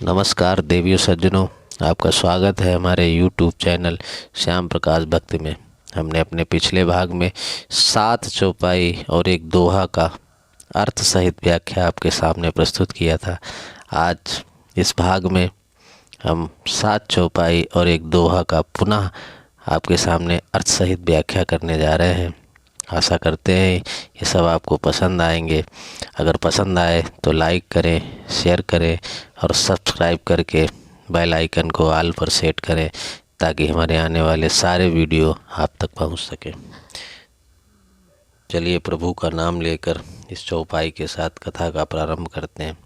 नमस्कार देवियों सज्जनों, आपका स्वागत है हमारे YouTube चैनल श्याम प्रकाश भक्ति में। हमने अपने पिछले भाग में 7 चौपाई और एक दोहा का अर्थ सहित व्याख्या आपके सामने प्रस्तुत किया था। आज इस भाग में हम 7 चौपाई और एक दोहा का पुनः आपके सामने अर्थ सहित व्याख्या करने जा रहे हैं। आशा करते हैं ये सब आपको पसंद आएंगे। अगर पसंद आए तो लाइक करें, शेयर करें और सब्सक्राइब करके बेल आइकन को ऑल पर सेट करें ताकि हमारे आने वाले सारे वीडियो आप तक पहुंच सके। चलिए प्रभु का नाम लेकर इस चौपाई के साथ कथा का प्रारंभ करते हैं।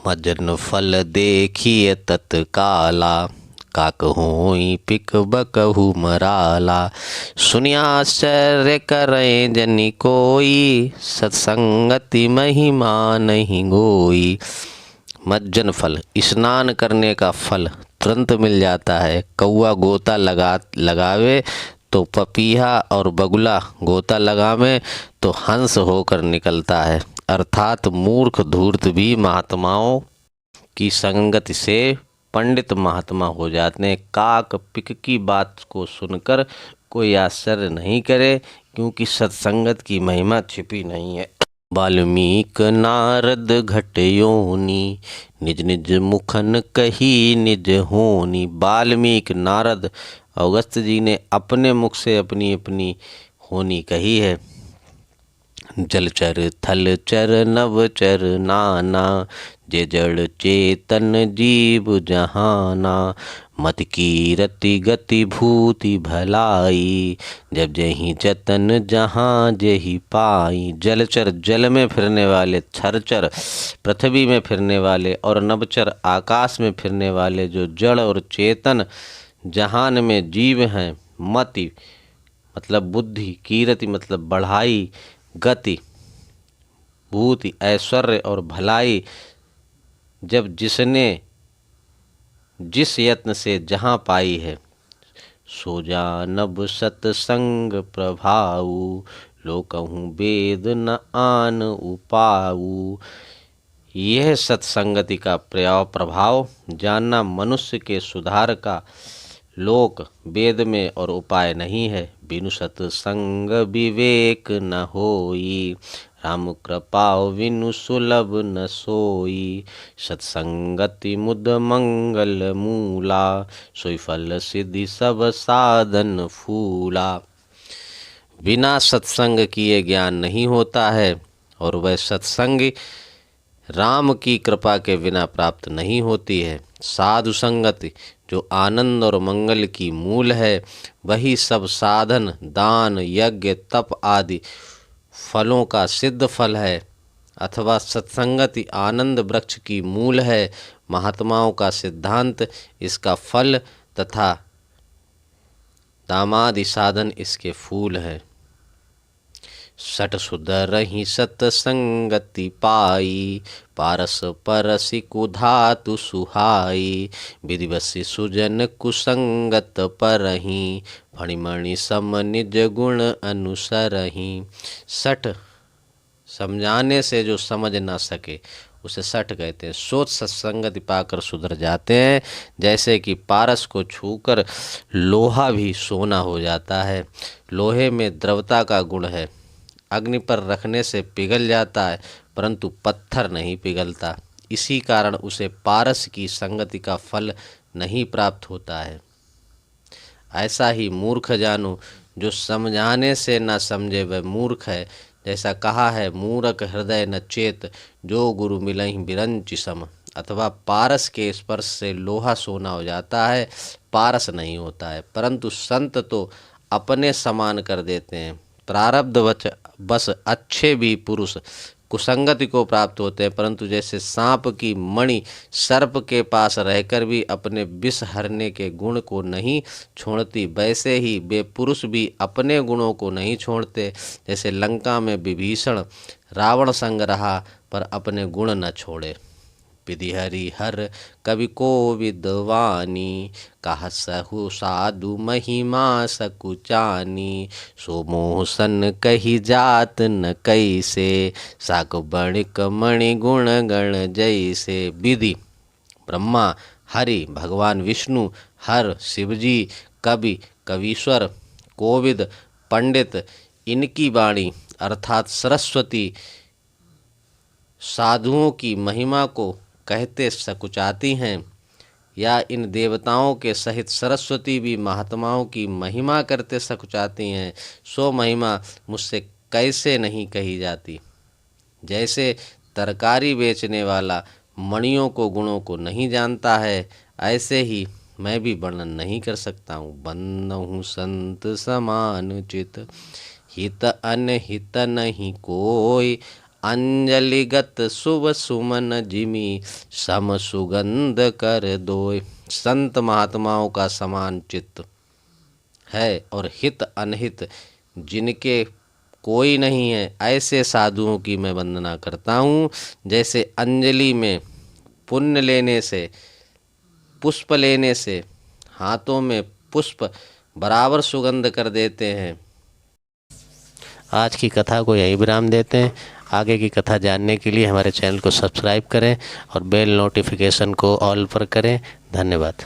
मजन फल देखिए तत्काला, काक होई पिक बकहु मराला। सुनियाश्चर्य करें जनि कोई, सत्संगति महिमा नहीं गोई। मज्जन फल, स्नान करने का फल तुरंत मिल जाता है। कौआ गोता लगावे तो पपीहा और बगुला गोता लगावे तो हंस होकर निकलता है। अर्थात मूर्ख धूर्त भी महात्माओं की संगति से पंडित महात्मा हो जाते हैं। काक पिक की बात को सुनकर कोई आश्चर्य नहीं करे, क्योंकि सत्संगत की महिमा छिपी नहीं है। वाल्मीक नारद घट योनि, निज निज मुखन कही निज होनी। वाल्मीक नारद अगस्त जी ने अपने मुख से अपनी अपनी होनी कही है। जलचर थलचर नवचर नाना, जे जड़ चेतन जीव जहाना। मत की रति गति भूति भलाई, जब जही जतन जहाँ जेहि पाई। जलचर जल में फिरने वाले, छरचर पृथ्वी में फिरने वाले और नवचर आकाश में फिरने वाले, जो जड़ और चेतन जहान में जीव हैं। मति मतलब बुद्धि, कीरति मतलब बढ़ाई, गति भूति ऐश्वर्य और भलाई, जब जिसने जिस यत्न से जहाँ पाई है। सो जानब सतसंग प्रभाऊ, लोकहूँ वेद न आन उपाऊ। यह सत्संगति का प्रभाव जानना मनुष्य के सुधार का लोक वेद में और उपाय नहीं है। बिनु सत्संग विवेक न होई, राम कृपाओ विनु सुलभ न सोई। सत्संगति मुद मंगल मूला, सोई फल सिद्धि सब साधन फूला। बिना सत्संग किए ज्ञान नहीं होता है, और वह सत्संग राम की कृपा के बिना प्राप्त नहीं होती है। साधु संगति जो आनंद और मंगल की मूल है, वही सब साधन दान यज्ञ तप आदि फलों का सिद्ध फल है। अथवा सत्संगति आनंद वृक्ष की मूल है, महात्माओं का सिद्धांत इसका फल तथा दामादि साधन इसके फूल है। सट सुधरहि सतसंगति पाई, पारस परसि कुधातु सुहाई। विधिवसी सुजन कुसंगत परहि, फणिमणि सम निज गुण अनुसरहि। सठ समझाने से जो समझ ना सके उसे सठ कहते हैं। सोच सत्संगति पाकर सुधर जाते हैं, जैसे कि पारस को छूकर लोहा भी सोना हो जाता है। लोहे में द्रवता का गुण है, अग्नि पर रखने से पिघल जाता है, परंतु पत्थर नहीं पिघलता। इसी कारण उसे पारस की संगति का फल नहीं प्राप्त होता है। ऐसा ही मूर्ख जानो, जो समझाने से न समझे वह मूर्ख है। जैसा कहा है, मूर्ख हृदय न चेत, जो गुरु मिलहि बिरंचि सम। अथवा पारस के स्पर्श से लोहा सोना हो जाता है, पारस नहीं होता है। परंतु संत तो अपने समान कर देते हैं। प्रारब्ध बस अच्छे भी पुरुष कुसंगति को प्राप्त होते हैं, परंतु जैसे सांप की मणि सर्प के पास रहकर भी अपने विष हरने के गुण को नहीं छोड़ती, वैसे ही वे पुरुष भी अपने गुणों को नहीं छोड़ते। जैसे लंका में विभीषण रावण संग रहा पर अपने गुण न छोड़े। विधि हरिहर कवि कोविद वाणी, कहा सहु साधु महिमा सकुचानी, सो मोह सन कही जात न कैसे, साक बणिक मणि गुण गण जैसे। विधि ब्रह्मा, हरि भगवान विष्णु, हर शिवजी, कवि कवीश्वर, कोविद पंडित, इनकी वाणी अर्थात सरस्वती साधुओं की महिमा को कहते सकुचाती हैं, या इन देवताओं के सहित सरस्वती भी महात्माओं की महिमा करते सकुचाती हैं, सो महिमा मुझसे कैसे नहीं कही जाती। जैसे तरकारी बेचने वाला मणियों को गुणों को नहीं जानता है, ऐसे ही मैं भी वर्णन नहीं कर सकता हूँ। बन्नहु संत समान चित, हित अनहित नहीं कोई, अंजलिगत शुभ सुमन जिमी, सम सुगंध कर दोय। संत महात्माओं का समान चित्त है और हित अनहित जिनके कोई नहीं है, ऐसे साधुओं की मैं वंदना करता हूँ। जैसे अंजलि में पुण्य लेने से, पुष्प लेने से हाथों में पुष्प बराबर सुगंध कर देते हैं। आज की कथा को यहीं विराम देते हैं। आगे की कथा जानने के लिए हमारे चैनल को सब्सक्राइब करें और बेल नोटिफिकेशन को ऑल पर करें। धन्यवाद।